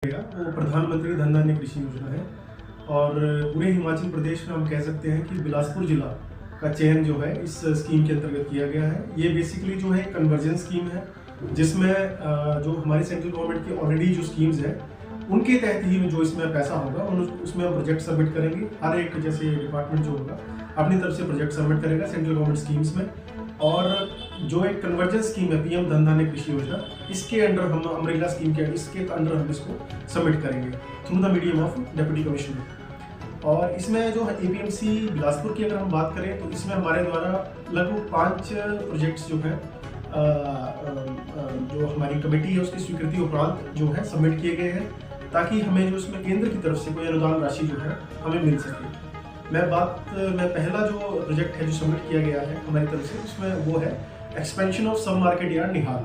वो प्रधानमंत्री धन धान्य कृषि योजना है और पूरे हिमाचल प्रदेश में हम कह सकते हैं कि बिलासपुर जिला का चयन जो है इस स्कीम के अंतर्गत किया गया है। ये बेसिकली जो है कन्वर्जन स्कीम है, जिसमें जो हमारी सेंट्रल गवर्नमेंट की ऑलरेडी जो स्कीम्स है उनके तहत ही जो इसमें पैसा होगा उसमें हम प्रोजेक्ट सबमिट करेंगे। हर एक जैसे डिपार्टमेंट जो होगा अपनी तरफ से प्रोजेक्ट सबमिट करेगा सेंट्रल गवर्नमेंट स्कीम्स में। और जो एक कन्वर्जन स्कीम है पीएम धन धान्य कृषि योजना, इसके अंडर हम अम्ब्रेला स्कीम के इसके अंडर हम इसको सबमिट करेंगे through the medium of deputy commissioner. और इसमें जो है एपीएमसी बिलासपुर की अगर हम बात करें तो इसमें हमारे द्वारा लगभग 5 प्रोजेक्ट्स जो है जो हमारी कमेटी है उसकी स्वीकृति उपरांत जो है सबमिट किए गए हैं, ताकि हमें जो इसमें केंद्र की तरफ से कोई अनुदान राशि जो है हमें मिल सके। मैं पहला जो प्रोजेक्ट है जो सबमिट किया गया है हमारी तरफ से उसमें वो है एक्सपेंशन ऑफ सब मार्केट यार्ड निहाल,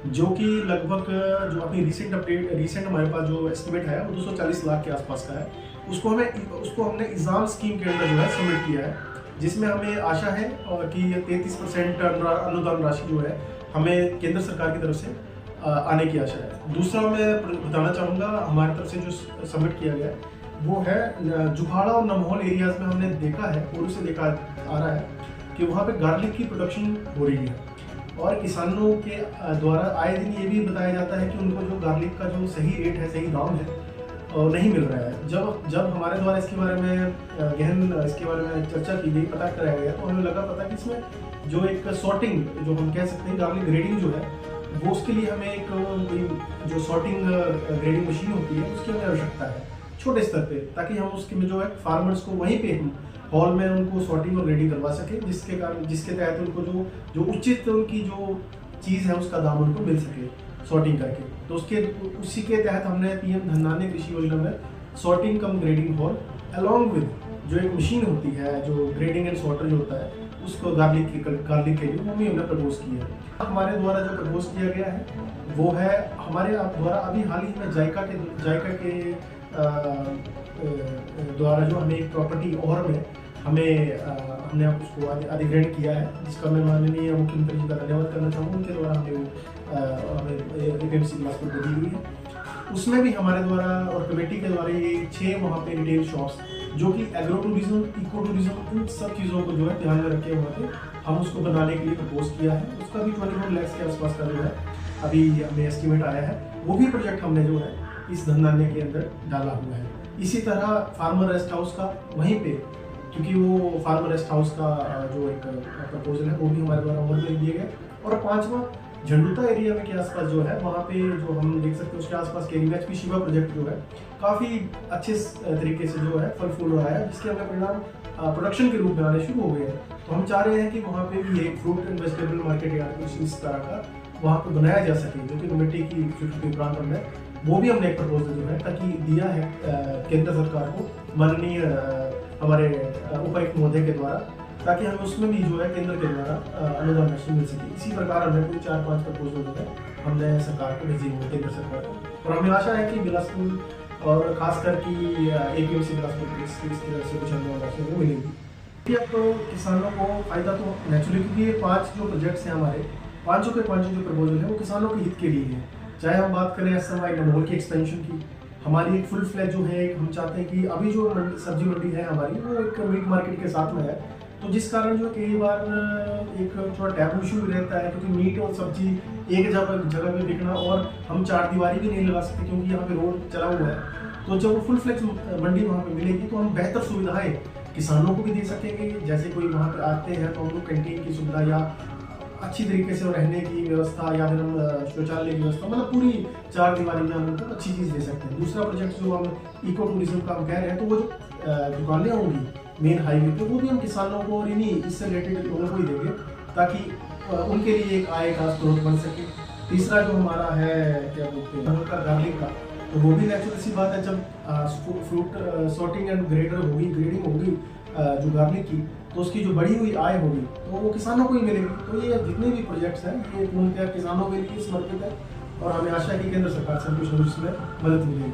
जो कि लगभग जो अपनी रिसेंट हमारे पास जो एस्टिमेट है वो 240 लाख के आसपास का है। उसको हमने इज़ाम स्कीम के अंदर जो है सबमिट किया है, जिसमें हमें आशा है कि 33% अनुदान राशि जो है हमें केंद्र सरकार की तरफ से आने की आशा है। दूसरा मैं बताना चाहूँगा हमारी तरफ से जो सबमिट किया गया है वो है जुखाड़ा और नमोल एरियाज में हमने देखा है और उसे देखा आ रहा है कि वहाँ पे गार्लिक की प्रोडक्शन हो रही है और किसानों के द्वारा आए दिन ये भी बताया जाता है कि उनको जो गार्लिक का जो सही रेट है, सही दाम है नहीं मिल रहा है। जब हमारे द्वारा इसके बारे में चर्चा की गई, पता कराया गया, तो हमें लगा पता कि इसमें जो एक सॉर्टिंग जो हम कह सकते हैं गार्लिक ग्रेडिंग जो है वो उसके लिए हमें एक जो सॉर्टिंग ग्रेडिंग मशीन होती है उसकी हमें आवश्यकता है छोटे स्तर पे, ताकि हम उसके में जो है फार्मर्स को वहीं पे हॉल में उनको सॉर्टिंग और ग्रेडिंग करवा सके, जिसके तहत उनको जो उचित उनकी जो चीज़ है उसका दाम उनको मिल सके सॉर्टिंग करके। तो उसी के तहत हमने पीएम धन धान्य कृषि योजना में sorting come grading hall along with जो एक मशीन होती है जो ग्रेडिंग एंड सॉर्टर जो होता है उसको गार्लिक के लिए वो भी हमने प्रपोज की है। हमारे द्वारा जो प्रपोज किया गया है वो है हमारे द्वारा अभी हाल ही में जायका के द्वारा जो हमें एक प्रॉपर्टी और में हमने उसको अधिग्रहण किया है, जिसका मैं माननीय मुख्यमंत्री जी का धन्यवाद करना चाहूँगा। उनके द्वारा हमें एपीएमसी बिलासपुर को दी हुई है। उसमें भी हमारे द्वारा और कमेटी के द्वारा ये 6 वहाँ पे रिटेल शॉप्स जो कि एग्रो टूरिज्म, इको टूरिज्म, इन सब चीज़ों को जो है ध्यान में रखे वहाँ पे हम उसको बनाने के लिए प्रपोज किया है। उसका भी 24 लाख के आसपास का जो है अभी हमें एस्टिमेट आया है। वो भी प्रोजेक्ट हमने जो है इस धन धान्य के अंदर डाला हुआ है। इसी तरह फार्मर रेस्ट हाउस का वहीं पे, क्योंकि वो फार्मर रेस्ट हाउस का जो एक प्रपोजल है वो भी हमारे द्वारा और दिए गए। और 5वां झंडूता एरिया में के आसपास जो है वहाँ पे जो हम देख सकते हैं उसके आसपास केरीमैच शिवा प्रोजेक्ट जो है काफ़ी अच्छे तरीके से जो है फल फूल रहा है, जिसके हमें परिणाम प्रोडक्शन के रूप में आने शुरू हो गए हैं। तो हम चाह रहे हैं कि वहाँ पे भी एक fruit and vegetable market yard कुछ इस तरह का वहाँ पे बनाया जा सके, जो कि कमेटी की स्वीकृति उपरांत हमने वो भी हमने एक प्रपोजल जो है ताकि दिया है केंद्र सरकार को माननीय हमारे उपायुक्त महोदय के द्वारा, ताकि हमें उसमें भी जो है केंद्र के द्वारा अनुदान राशि मिल सके। इसी प्रकार हमने कोई 4-5 प्रपोजल जो है हमने सरकार को भेजे हुए केंद्र सरकार को, और हमें आशा है कि बिलासपुर और खासकर कि एपीएमसी बिलासपुर की तरफ से कुछ अनुदान राशि वो मिलेगी। अब तो किसानों को फायदा तो नेचुरली, क्योंकि ये 5 जो प्रोजेक्ट्स हैं हमारे 5 के 5 जो प्रपोजल है वो किसानों के हित के लिए है। चाहे हम बात करें एसएमआई नमोल की एक्सपेंशन की, हमारी एक फुल फ्लैज जो है हम चाहते हैं कि अभी जो सब्जी मंडी है हमारी वो एक मीट मार्केट के साथ में है, तो जिस कारण जो कई बार एक थोड़ा टैबू इशू रहता है, क्योंकि मीट और सब्जी एक जगह पे बिकना और हम 4 दीवारी भी नहीं लगा सकते क्योंकि यहाँ पे रोड चला हुआ है। तो जब वो फुल फ्लैज मंडी वहाँ पे मिलेगी तो हम बेहतर सुविधाएं किसानों को भी दे सकेंगे। जैसे कोई वहाँ पे आते हैं तो हम लोग कैंटीन की सुविधा या अच्छी तरीके से रहने की व्यवस्था या फिर हम शौचालय की व्यवस्था, मतलब पूरी 4 दीवारी में हम उनको अच्छी चीज़ दे सकते हैं। दूसरा प्रोजेक्ट जो हम इको टूरिज्म का हम कह रहे हैं, तो वो जो दुकानें होंगी मेन हाईवे पे वो भी हम किसानों को और इन्हीं इससे रिलेटेड लोगों को ही देंगे, ताकि उनके लिए एक आय का स्रोत बन सके। तीसरा जो हमारा है क्या बोलते हैं उनका गार्लिक का, तो वो भी नेचुरल सी बात है, जब फ्रूट सॉर्टिंग एंड ग्रेडिंग होगी जो गार्लिक की, तो उसकी जो बढ़ी हुई आय होगी तो वो किसानों को ही मिलेगी। तो ये जितने भी प्रोजेक्ट्स हैं ये पूर्णतः किसानों के लिए समर्पित है और हमें आशा है कि केंद्र सरकार से कुछ इसमें मदद मिलेगी।